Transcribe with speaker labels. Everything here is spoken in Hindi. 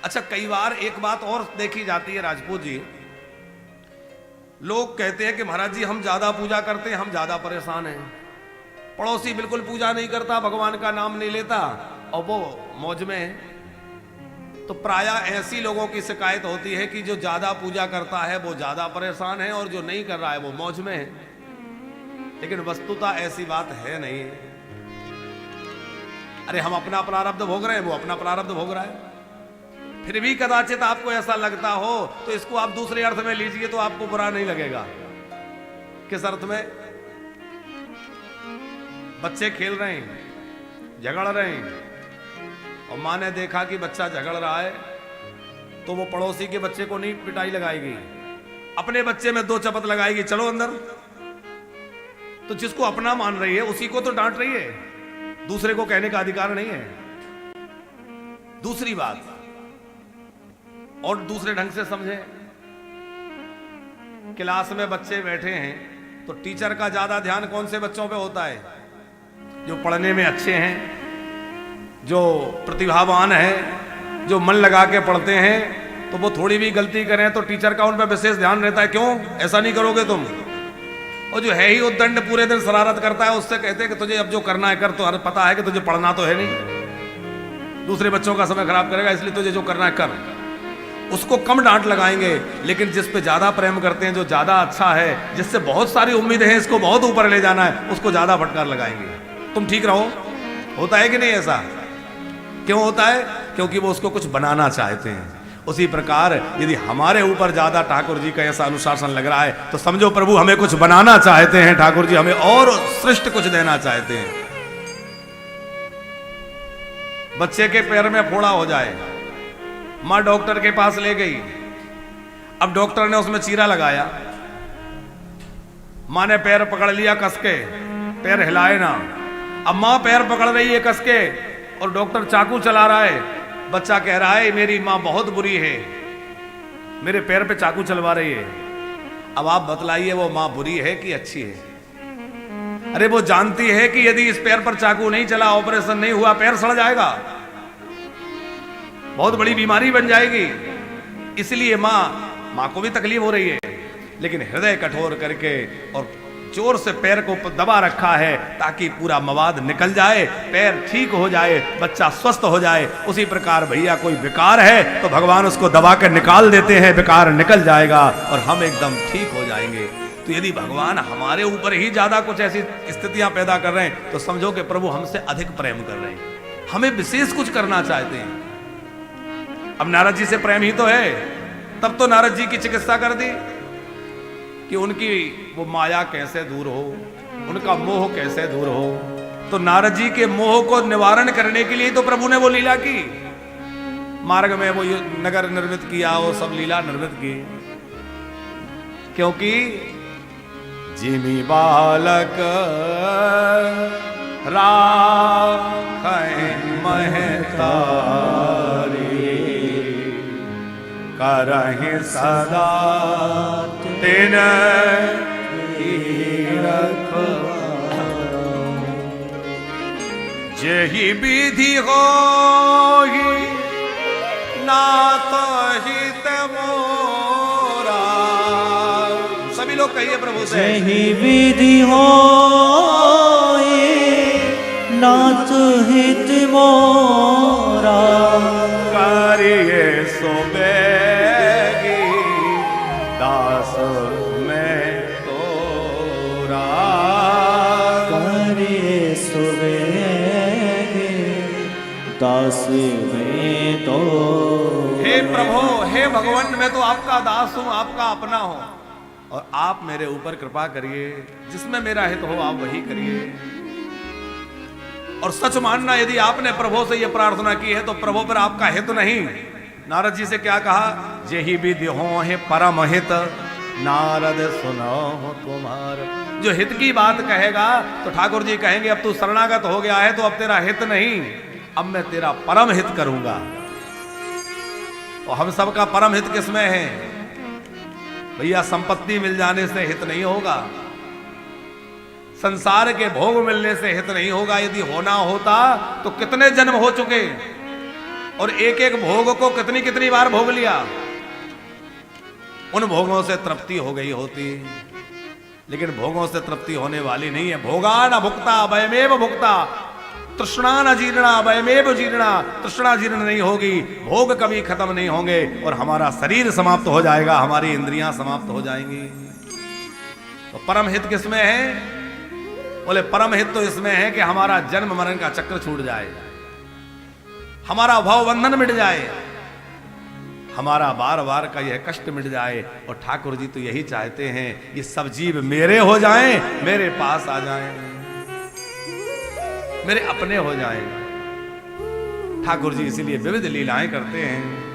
Speaker 1: अच्छा, कई बार एक बात और देखी जाती है राजपूत जी, लोग कहते हैं कि महाराज जी हम ज्यादा पूजा करते हैं, हम ज्यादा परेशान हैं। पड़ोसी बिल्कुल पूजा नहीं करता, भगवान का नाम नहीं लेता और वो मौज में है। तो प्रायः ऐसी लोगों की शिकायत होती है कि जो ज्यादा पूजा करता है वो ज्यादा परेशान है और जो नहीं कर रहा है वो मौज में है। लेकिन वस्तुतः ऐसी बात है नहीं। अरे हम अपना प्रारब्ध भोग रहे हैं, वो अपना प्रारब्ध भोग रहा है। फिर भी कदाचित आपको ऐसा लगता हो तो इसको आप दूसरे अर्थ में लीजिए तो आपको बुरा नहीं लगेगा। किस अर्थ में? बच्चे खेल रहे हैं, झगड़ रहे हैं और माँ ने देखा कि बच्चा झगड़ रहा है तो वो पड़ोसी के बच्चे को नहीं पिटाई लगाएगी, अपने बच्चे में दो चपत लगाएगी, चलो अंदर। तो जिसको अपना मान रही है उसी को तो डांट रही है, दूसरे को कहने का अधिकार नहीं है। दूसरी बात और दूसरे ढंग से समझे, क्लास में बच्चे बैठे हैं तो टीचर का ज्यादा ध्यान कौन से बच्चों पे होता है? जो पढ़ने में अच्छे हैं, जो प्रतिभावान हैं, जो मन लगा के पढ़ते हैं। तो वो थोड़ी भी गलती करें तो टीचर का उन पर विशेष ध्यान रहता है। क्यों ऐसा नहीं करोगे तुम? और जो है ही उद्दंड, पूरे दिन शरारत करता है, उससे कहते हैं कि तुझे अब जो करना है कर, तो अरे पता है कि तुझे पढ़ना तो है नहीं, दूसरे बच्चों का समय खराब करेगा, इसलिए तुझे जो करना है कर। उसको कम डांट लगाएंगे। लेकिन जिस पे ज्यादा प्रेम करते हैं, जो ज्यादा अच्छा है, जिससे बहुत सारी उम्मीदें हैं, इसको बहुत ऊपर ले जाना है, उसको ज्यादा फटकार लगाएंगे। तुम ठीक रहो। होता है कि नहीं ऐसा? क्यों होता है? क्योंकि वो उसको कुछ बनाना चाहते हैं। उसी प्रकार यदि हमारे ऊपर ज्यादा ठाकुर जी का ऐसा अनुशासन लग रहा है तो समझो प्रभु हमें कुछ बनाना चाहते हैं, ठाकुर जी हमें और श्रेष्ठ कुछ देना चाहते हैं। बच्चे के पैर में फोड़ा हो जाए, मां डॉक्टर के पास ले गई, अब डॉक्टर ने उसमें चीरा लगाया, मां ने पैर पकड़ लिया कस के, पैर हिलाए ना। अब मां पैर पकड़ रही है कस के और डॉक्टर चाकू चला रहा है। बच्चा कह रहा है मेरी मां बहुत बुरी है, मेरे पैर पे चाकू चलवा रही है। अब आप बतलाइए वो मां बुरी है कि अच्छी है? अरे वो जानती है कि यदि इस पैर पर चाकू नहीं चला, ऑपरेशन नहीं हुआ, पैर सड़ जाएगा, बहुत बड़ी बीमारी बन जाएगी। इसलिए मां को भी तकलीफ हो रही है, लेकिन हृदय कठोर करके और जोर से पैर को दबा रखा है ताकि पूरा मवाद निकल जाए, पैर ठीक हो जाए, बच्चा स्वस्थ हो जाए। उसी प्रकार भैया कोई विकार है तो भगवान उसको दबा कर निकाल देते हैं, विकार निकल जाएगा और हम एकदम ठीक हो जाएंगे। तो यदि भगवान हमारे ऊपर ही ज्यादा कुछ ऐसी स्थितियां पैदा कर रहे हैं तो समझो कि प्रभु हमसे अधिक प्रेम कर रहे हैं, हमें विशेष कुछ करना चाहते हैं। अब नारद जी से प्रेम ही तो है, तब तो नारद जी की चिकित्सा कर दी कि उनकी वो माया कैसे दूर हो, उनका मोह कैसे दूर हो। तो नारद जी के मोह को निवारण करने के लिए तो प्रभु ने वो लीला की, मार्ग में वो नगर निर्मित किया, वो सब लीला निर्मित की। क्योंकि जिमी बालक राखै महतारी करहि सदा तिन रख। जेहि विधि होहि नाथ हित मोरा। सभी लोग कहिए प्रभु से।
Speaker 2: जेहि विधि होहि नाथ हित मोरा।
Speaker 1: करिए सो बेगी दास में तोरा।
Speaker 2: करिए सो बेगी दास में तो।
Speaker 1: हे प्रभु, हे भगवान, मैं तो आपका दास हूं, आपका अपना हूं और आप मेरे ऊपर कृपा करिए, जिसमें मेरा हित हो आप वही करिए। और सच मानना, यदि आपने प्रभु से यह प्रार्थना की है तो प्रभु पर आपका हित नहीं। नारद जी से क्या कहा? जेहि विधि होहि परम हित नारद सुनो तुम्हार। जो हित की बात कहेगा तो ठाकुर जी कहेंगे अब तू शरणागत हो गया है तो अब तेरा हित नहीं, अब मैं तेरा परम हित करूंगा। और हम सबका परम हित किसमें है भैया? संपत्ति मिल जाने से हित नहीं होगा, संसार के भोग मिलने से हित नहीं होगा। यदि होना होता तो कितने जन्म हो चुके, और एक एक भोग को कितनी कितनी बार भोग लिया, उन भोगों से तृप्ति हो गई होती। लेकिन भोगों से तृप्ति होने वाली नहीं है। भोगा न भुक्ता वयमेव भुक्ता, तृष्णा न जीर्णा वयमेव जीर्णा। तृष्णा जीर्ण नहीं होगी, भोग कभी खत्म नहीं होंगे और हमारा शरीर समाप्त हो जाएगा, हमारी इंद्रियां समाप्त हो जाएंगी। तो परम हित किसमें है? बोले परम हित तो इसमें है कि हमारा जन्म मरण का चक्र छूट जाए, हमारा भव बंधन मिट जाए, हमारा बार बार का यह कष्ट मिट जाए। और ठाकुर जी तो यही चाहते हैं, ये सब जीव मेरे हो जाएं, मेरे पास आ जाएं, मेरे अपने हो जाएं। ठाकुर जी इसीलिए विविध लीलाएं करते हैं।